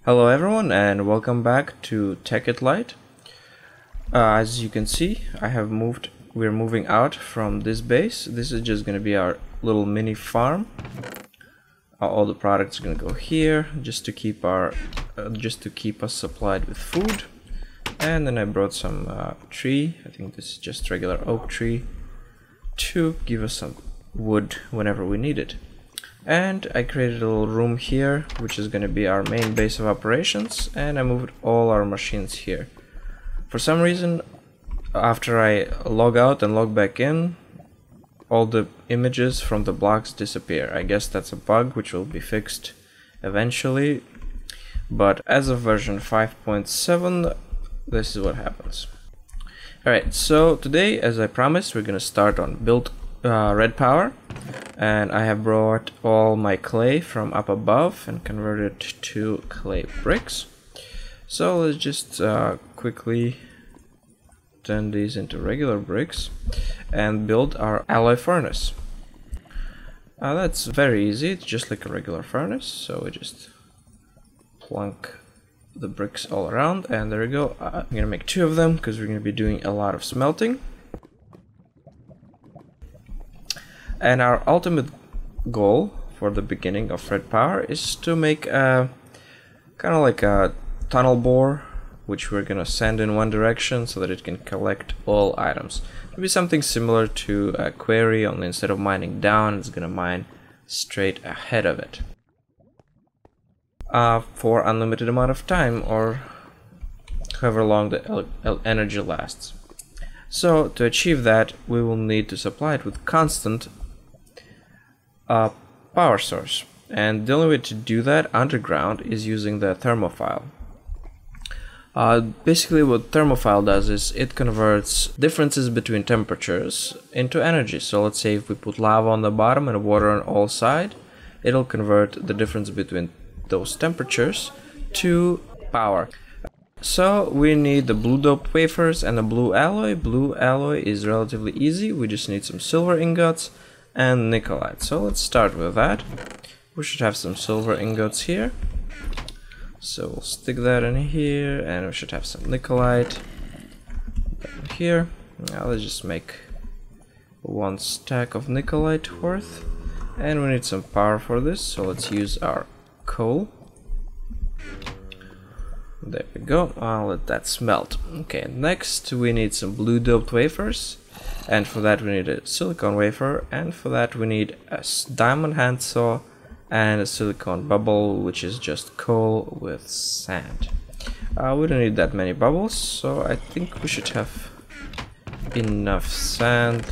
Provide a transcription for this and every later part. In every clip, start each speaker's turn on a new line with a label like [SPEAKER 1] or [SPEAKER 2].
[SPEAKER 1] Hello everyone and welcome back to Tekkit Lite. As you can see, we're moving out from this base. This is just going to be our little mini farm. All the products are going to go here just to keep us supplied with food. And then I brought some tree. I think this is just regular oak tree to give us some wood whenever we need it. And I created a little room here, which is going to be our main base of operations, and I moved all our machines here. For some reason, after I log out and log back in, all the images from the blocks disappear. I guess that's a bug which will be fixed eventually, but as of version 5.7, this is what happens. Alright, so today, as I promised, we're going to start on build red power, and I have brought all my clay from up above and converted to clay bricks. So let's just quickly turn these into regular bricks and build our alloy furnace. That's very easy, it's just like a regular furnace, so we just plunk the bricks all around, and there we go. I'm gonna make 2 of them because we're gonna be doing a lot of smelting. And our ultimate goal for the beginning of red power is to make a kind of like a tunnel bore, which we're gonna send in one direction so that it can collect all items. It'll be something similar to a quarry, only instead of mining down, it's gonna mine straight ahead of it for unlimited amount of time, or however long the energy lasts. So to achieve that, we will need to supply it with constant power source, and the only way to do that underground is using the thermophile. Basically what thermophile does is it converts differences between temperatures into energy. So let's say if we put lava on the bottom and water on all sides, it'll convert the difference between those temperatures to power. So we need the blue doped wafers and the blue alloy. Blue alloy is relatively easy, we just need some silver ingots and nickelite. So let's start with that. We should have some silver ingots here, so we'll stick that in here, and we should have some nickelite down here. Now let's just make 1 stack of nickelite worth, and we need some power for this, so let's use our coal. There we go. I'll let that smelt. Okay, next we need some blue doped wafers, and for that we need a silicone wafer, and for that we need a diamond handsaw and a silicone bubble, which is just coal with sand. We don't need that many bubbles, so I think we should have enough sandstone,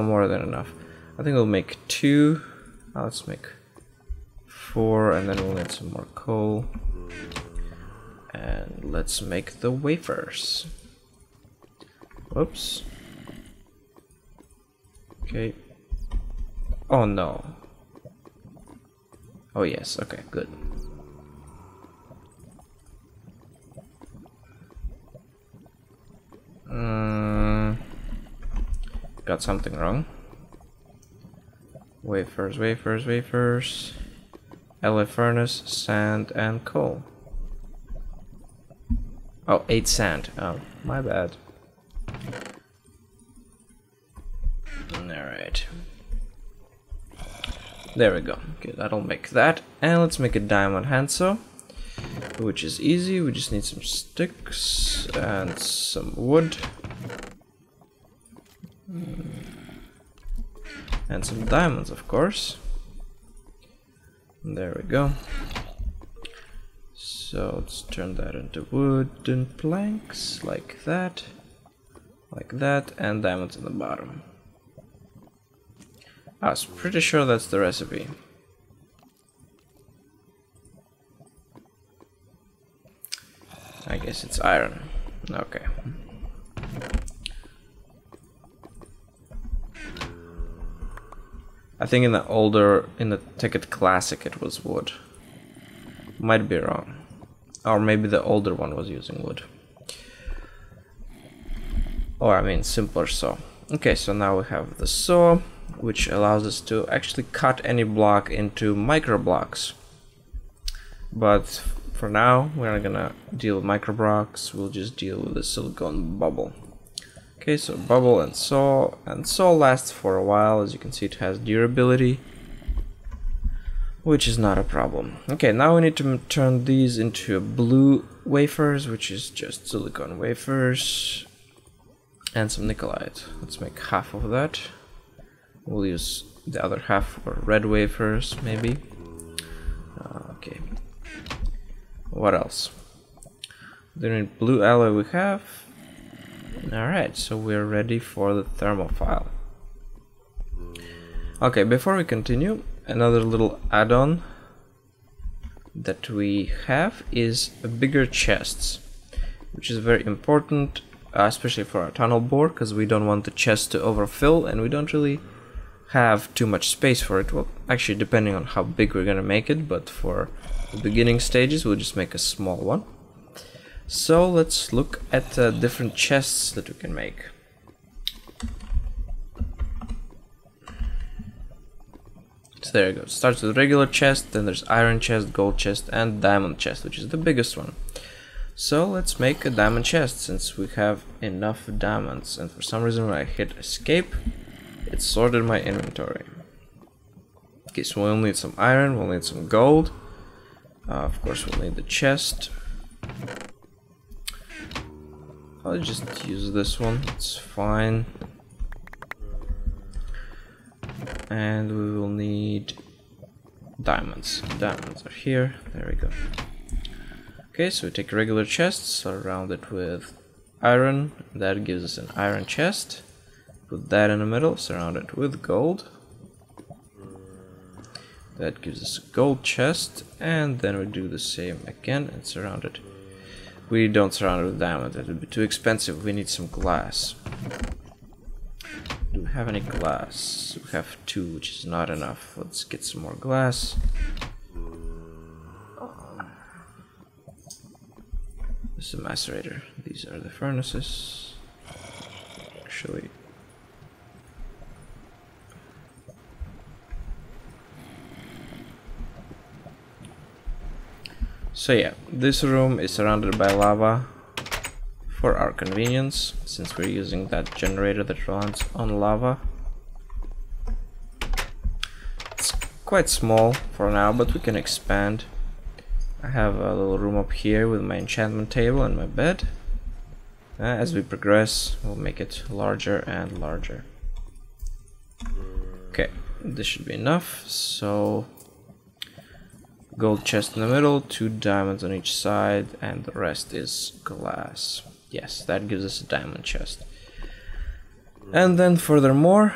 [SPEAKER 1] more than enough. I think we'll make 2. Let's make 4, and then we'll need some more coal. And let's make the wafers. Whoops. Okay. Oh no. Oh yes, okay, good. Got something wrong. Wafers, wafers, wafers. Alloy furnace, sand, and coal. Oh, 8 sand. Oh, my bad. Alright. There we go. Okay, that'll make that. And let's make a diamond handsaw, which is easy. We just need some sticks and some wood. And some diamonds, of course. There we go. So let's turn that into wooden planks, like that, and diamonds in the bottom. I was pretty sure that's the recipe. I guess it's iron. Okay. I think in the Tekkit Classic it was wood. Might be wrong. Or maybe the older one was using wood. Or I mean simpler saw. Okay, so now we have the saw, which allows us to actually cut any block into micro blocks. But for now, we're not gonna deal with micro blocks, we'll just deal with the silicone bubble. Okay, so bubble and saw lasts for a while. As you can see, it has durability, which is not a problem. Okay, now we need to turn these into blue wafers, which is just silicone wafers and some nickelite. Let's make half of that. We'll use the other half for red wafers, maybe. Okay. What else? The blue alloy we have. Alright, so we're ready for the thermophile. Okay, before we continue, another little add-on that we have is bigger chests, which is very important, especially for our tunnel bore, because we don't want the chest to overfill and we don't really have too much space for it. Well, actually, depending on how big we're gonna make it, but for the beginning stages we'll just make a small one. So let's look at different chests that we can make. So there you go. It starts with regular chest, then there's iron chest, gold chest, and diamond chest, which is the biggest one. So let's make a diamond chest since we have enough diamonds. And for some reason when I hit escape, it sorted my inventory. Okay, so we'll need some iron, we'll need some gold. Of course we'll need the chest. I'll just use this one, it's fine. And we will need diamonds. Diamonds are here, there we go. Okay, so we take a regular chest, surround it with iron, that gives us an iron chest. Put that in the middle, surround it with gold. That gives us a gold chest, and then we do the same again and surround it. We don't surround it with diamond, it would be too expensive, we need some glass. Do we have any glass? We have 2, which is not enough. Let's get some more glass. This is a macerator. These are the furnaces. Actually, so yeah, this room is surrounded by lava for our convenience, since we're using that generator that runs on lava. It's quite small for now, but we can expand. I have a little room up here with my enchantment table and my bed. As we progress, we'll make it larger and larger. Okay, this should be enough. So gold chest in the middle, 2 diamonds on each side, and the rest is glass. Yes, that gives us a diamond chest. And then furthermore,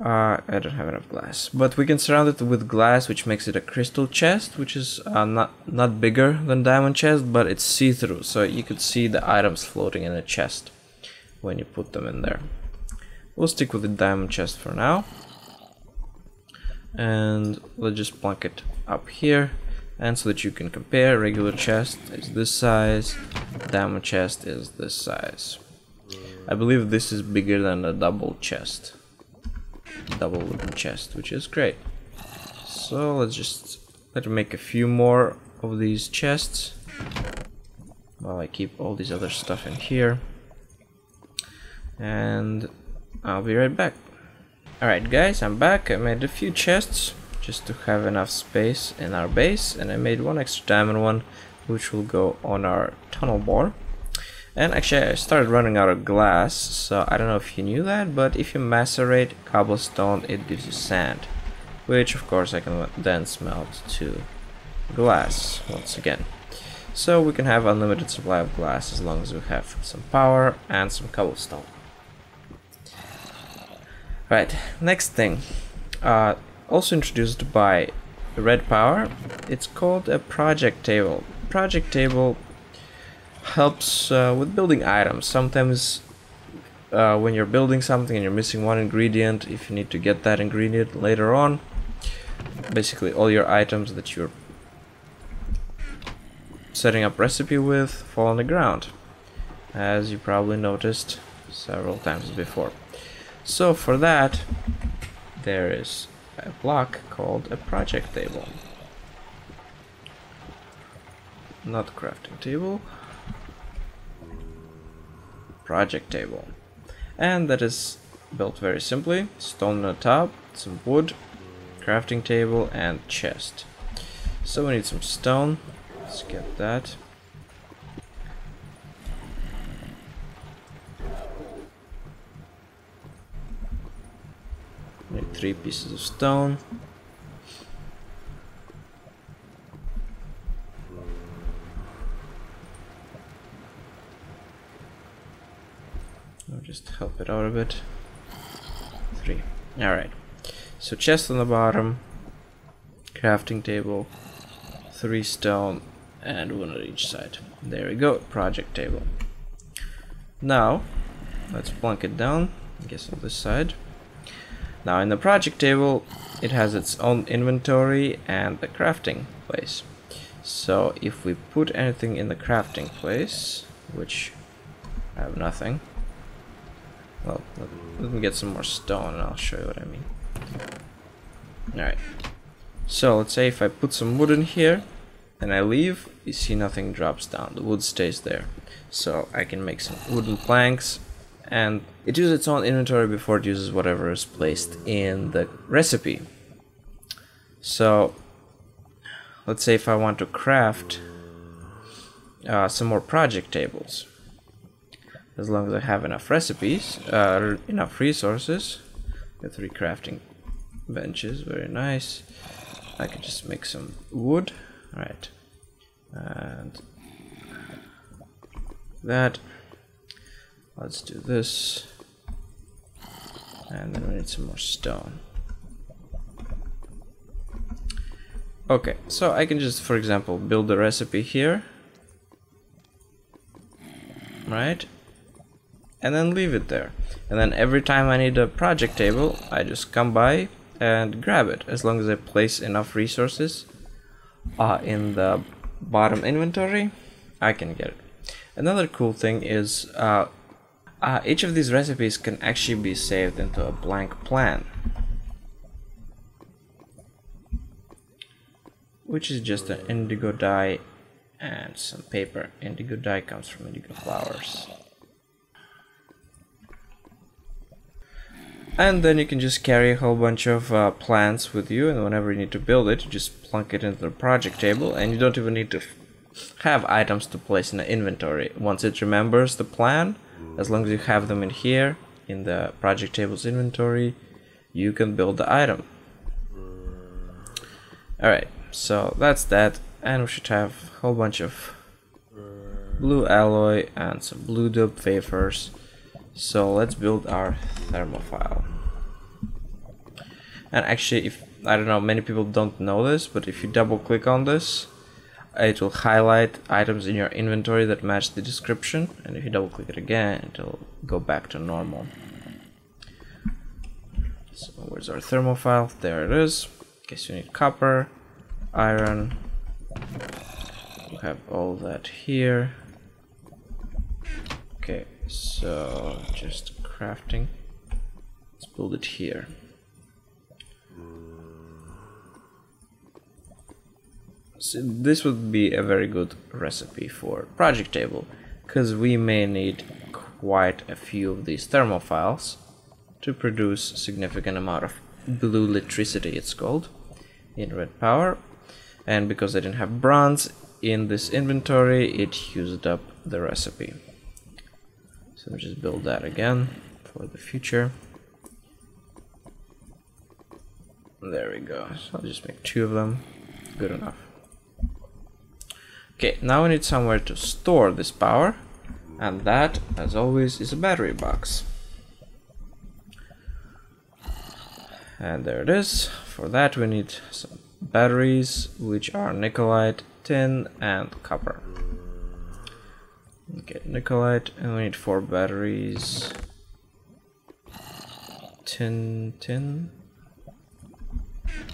[SPEAKER 1] I don't have enough glass, but we can surround it with glass, which makes it a crystal chest, which is not bigger than diamond chest, but it's see-through, so you could see the items floating in a chest when you put them in there. We'll stick with the diamond chest for now, and let's just plunk it up here. And so that you can compare, regular chest is this size, diamond chest is this size. I believe this is bigger than a double chest, double wooden chest, which is great. So let's make a few more of these chests while I keep all these other stuff in here, and I'll be right back. Alright guys, I'm back. I made a few chests just to have enough space in our base, and I made one extra diamond one which will go on our tunnel bore. And actually I started running out of glass, so I don't know if you knew that, but if you macerate cobblestone it gives you sand, which of course I can then smelt to glass once again. So we can have unlimited supply of glass as long as we have some power and some cobblestone. Right, next thing, also introduced by Red Power, it's called a project table. Project table helps with building items. Sometimes when you're building something and you're missing one ingredient, if you need to get that ingredient later on, basically all your items that you're setting up recipe with fall on the ground, as you probably noticed several times before. So for that, there is a block called a project table. not crafting table, project table. And that is built very simply. Stone on the top, some wood, crafting table, and chest. So we need some stone. Let's get that. Need 3 pieces of stone. I'll just help it out a bit. 3. Alright. So chest on the bottom, crafting table, 3 stone, and 1 on each side. There we go, project table. Now, let's plunk it down, I guess on this side. Now in the project table, it has its own inventory and the crafting place. So if we put anything in the crafting place, which I have nothing. Well, let me get some more stone and I'll show you what I mean. Alright. So let's say if I put some wood in here and I leave, you see nothing drops down. The wood stays there. So I can make some wooden planks, and it uses its own inventory before it uses whatever is placed in the recipe. So let's say if I want to craft some more project tables, as long as I have enough recipes, enough resources. Got 3 crafting benches, very nice. I can just make some wood. Alright, and that. Let's do this, and then we need some more stone. Okay, so I can just, for example, build the recipe here, right? And then leave it there. And then every time I need a project table, I just come by and grab it, as long as I place enough resources in the bottom inventory, I can get it. Another cool thing is each of these recipes can actually be saved into a blank plan, which is just an indigo dye and some paper. Indigo dye comes from indigo flowers. And then you can just carry a whole bunch of plants with you, and whenever you need to build it, you just plunk it into the project table, and you don't even need to have items to place in the inventory. Once it remembers the plan, as long as you have them in here, in the project table's inventory, you can build the item. Alright, so that's that, and we should have a whole bunch of blue alloy and some blue dope wafers. So let's build our thermophile. And actually, if I don't know, many people don't know this, but if you double click on this, it will highlight items in your inventory that match the description, and if you double click it again, it will go back to normal. So where's our thermophile? There it is. In case you need copper, iron, we have all that here. Okay, so just crafting. Let's build it here. So this would be a very good recipe for project table, because we may need quite a few of these thermophiles to produce a significant amount of blue electricity, it's called, in red power. And because I didn't have bronze in this inventory, it used up the recipe. So we'll just build that again for the future. There we go. So I'll just make 2 of them. Good enough. Okay, now we need somewhere to store this power, and that, as always, is a battery box. And there it is. For that we need some batteries, which are nickelite, tin, and copper. Okay, nickelite, and we need 4 batteries. Tin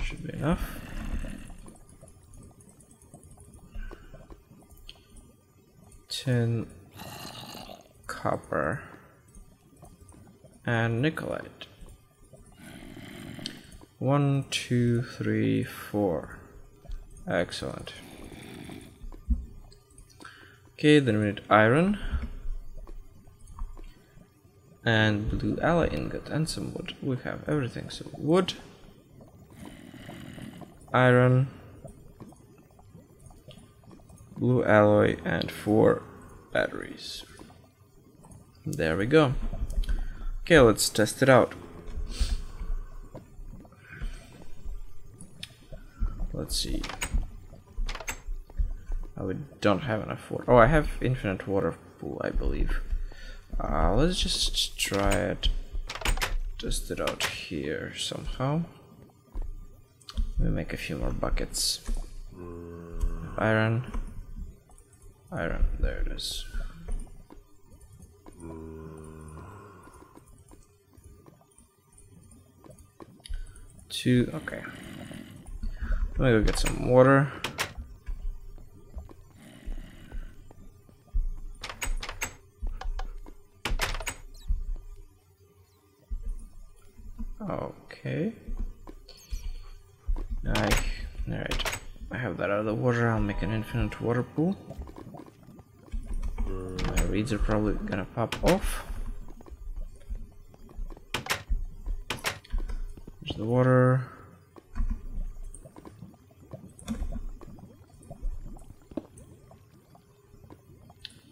[SPEAKER 1] should be enough. Tin, copper, and nickelite. 1, 2, 3, 4. Excellent. Okay, then we need iron and blue alloy ingot and some wood. We have everything. So wood, iron, blue alloy, and 4 batteries. There we go. Okay, let's test it out. Let's see. Oh, we don't have enough water. Oh, I have infinite water pool, I believe. Let's just try it. Test it out here somehow. Let me make a few more buckets. Iron. Iron, there it is. Two, okay. Let me go get some water. Okay. Alright. I have that out of the water. I'll make an infinite water pool. My reeds are probably gonna pop off. There's the water.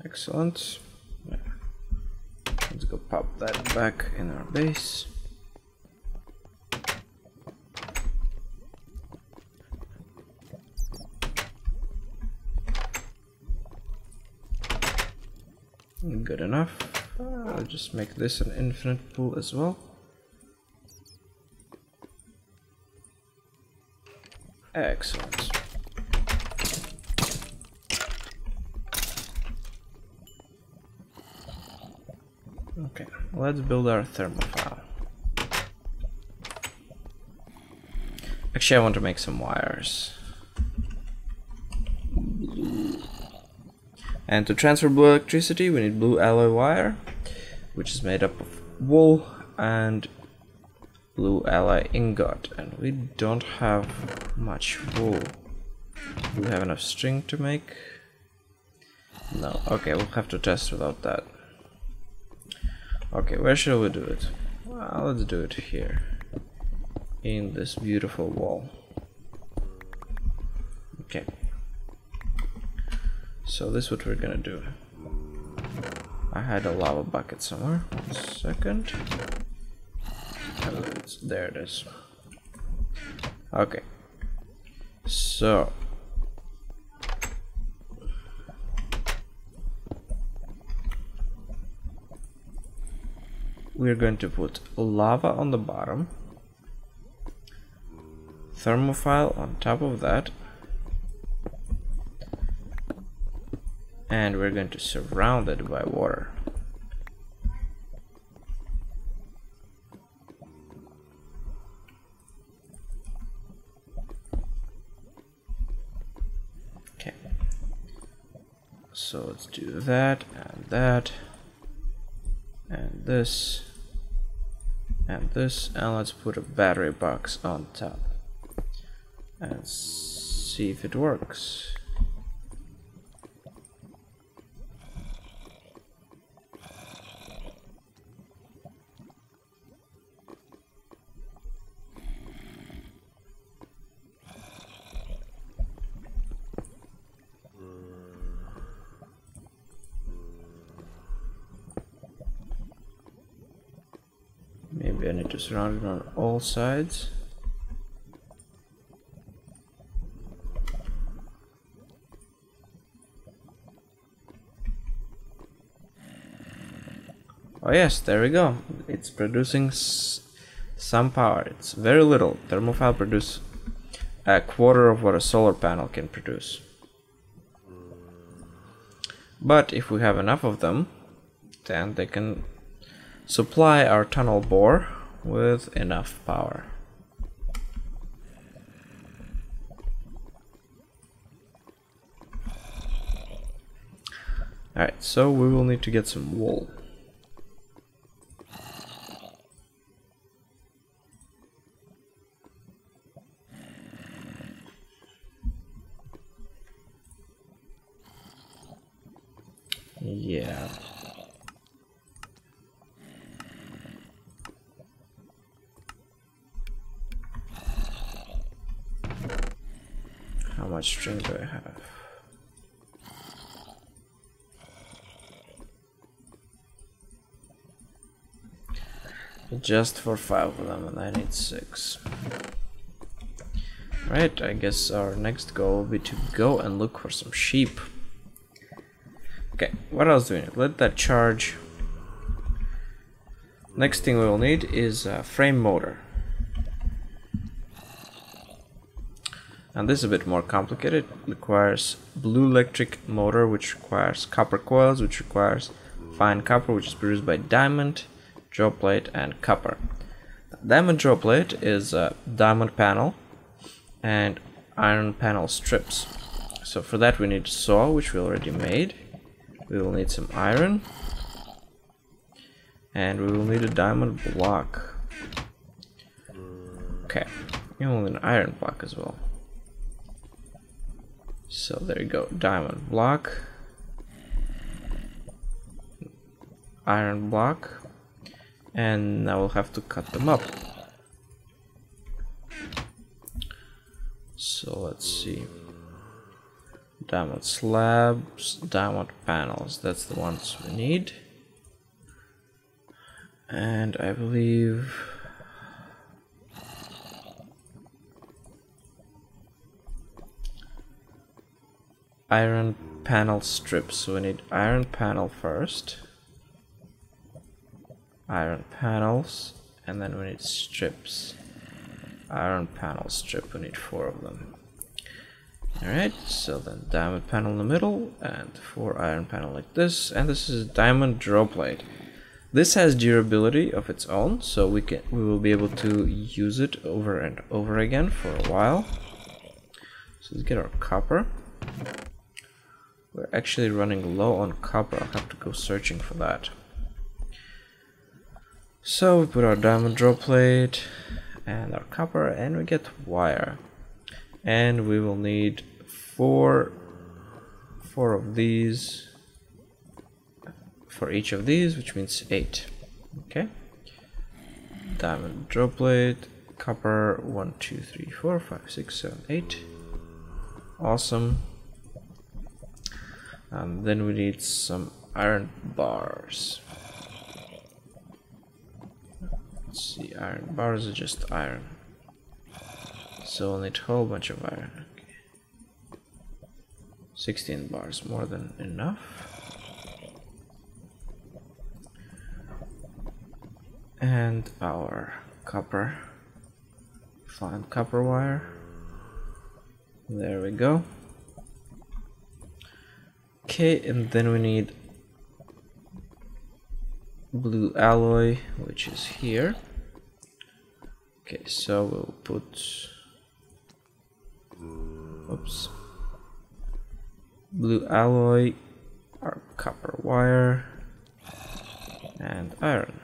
[SPEAKER 1] Excellent. Let's go pop that back in our base. Good enough. I'll just make this an infinite pool as well. Excellent. Okay, let's build our thermophile. Actually, I want to make some wires. And to transfer blue electricity, we need blue alloy wire, which is made up of wool and blue alloy ingot. And we don't have much wool. Do we have enough string to make? No. Okay, we'll have to test without that. Okay, where shall we do it? Well, let's do it here, in this beautiful wall. Okay. So this is what we're gonna do. I had a lava bucket somewhere. 1 second. Oh, there it is. Okay. So we're going to put lava on the bottom, thermophile on top of that, and we're going to surround it by water. Okay, so let's do that and that and this and this, and let's put a battery box on top and see if it works. Maybe I need to surround it on all sides. Oh yes, there we go. It's producing some power. It's very little. Thermophile produce a quarter of what a solar panel can produce. But if we have enough of them, then they can supply our tunnel bore with enough power. Alright, so we will need to get some wool. Yeah. How much string do I have? Just for 5 of them, and I need 6. Right, I guess our next goal will be to go and look for some sheep. Okay, what else do we need? Let that charge. Next thing we will need is a frame motor. And this is a bit more complicated. It requires blue electric motor, which requires copper coils, which requires fine copper, which is produced by diamond, draw plate, and copper. Diamond draw plate is a diamond panel and iron panel strips. So for that we need a saw, which we already made. We will need some iron, and we will need a diamond block. Okay, we will need an iron block as well. So there you go, diamond block, iron block, and now we'll have to cut them up. So let's see, diamond slabs, diamond panels, that's the ones we need. And I believe iron panel strips, so we need iron panel first, iron panels, and then we need strips. Iron panel strip, we need 4 of them. Alright, so then diamond panel in the middle and 4 iron panel like this, and this is diamond draw plate. This has durability of its own, so we will be able to use it over and over again for a while. So let's get our copper. We're actually running low on copper. I'll have to go searching for that. So we put our diamond draw plate and our copper, and we get wire. And we will need 4 of these for each of these, which means 8. Okay. Diamond draw plate, copper, 1, 2, 3, 4, 5, 6, 7, 8. Awesome. And then we need some iron bars. Let's see, iron bars are just iron. So we'll need a whole bunch of iron. Okay. 16 bars, more than enough. And our copper, fine copper wire. There we go. Okay, and then we need blue alloy, which is here. Okay, so we'll put, oops, blue alloy, our copper wire, and iron.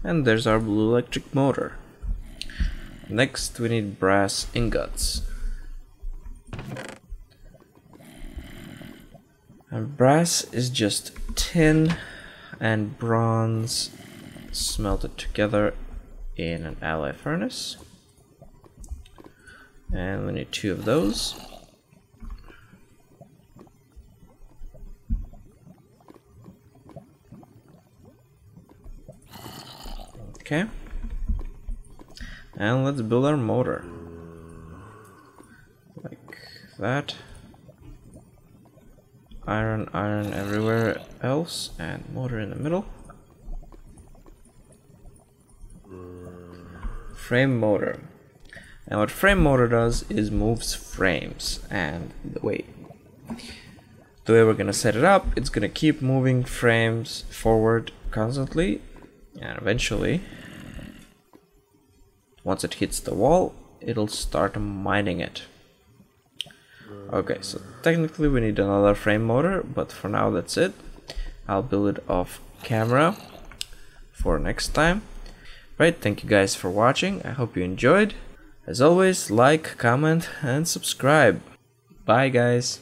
[SPEAKER 1] And there's our blue electric motor. Next we need brass ingots. And brass is just tin and bronze smelted together in an alloy furnace. And we need 2 of those. Okay. And let's build our motor. Like that. Iron, iron everywhere else, and motor in the middle. Frame motor. And what frame motor does is moves frames, and the way we're gonna set it up, it's gonna keep moving frames forward constantly, and eventually, once it hits the wall, it'll start mining it. Okay, so technically we need another frame motor, but for now that's it. I'll build it off camera for next time. Right, thank you guys for watching. I hope you enjoyed. As always, like, comment, and subscribe. Bye guys.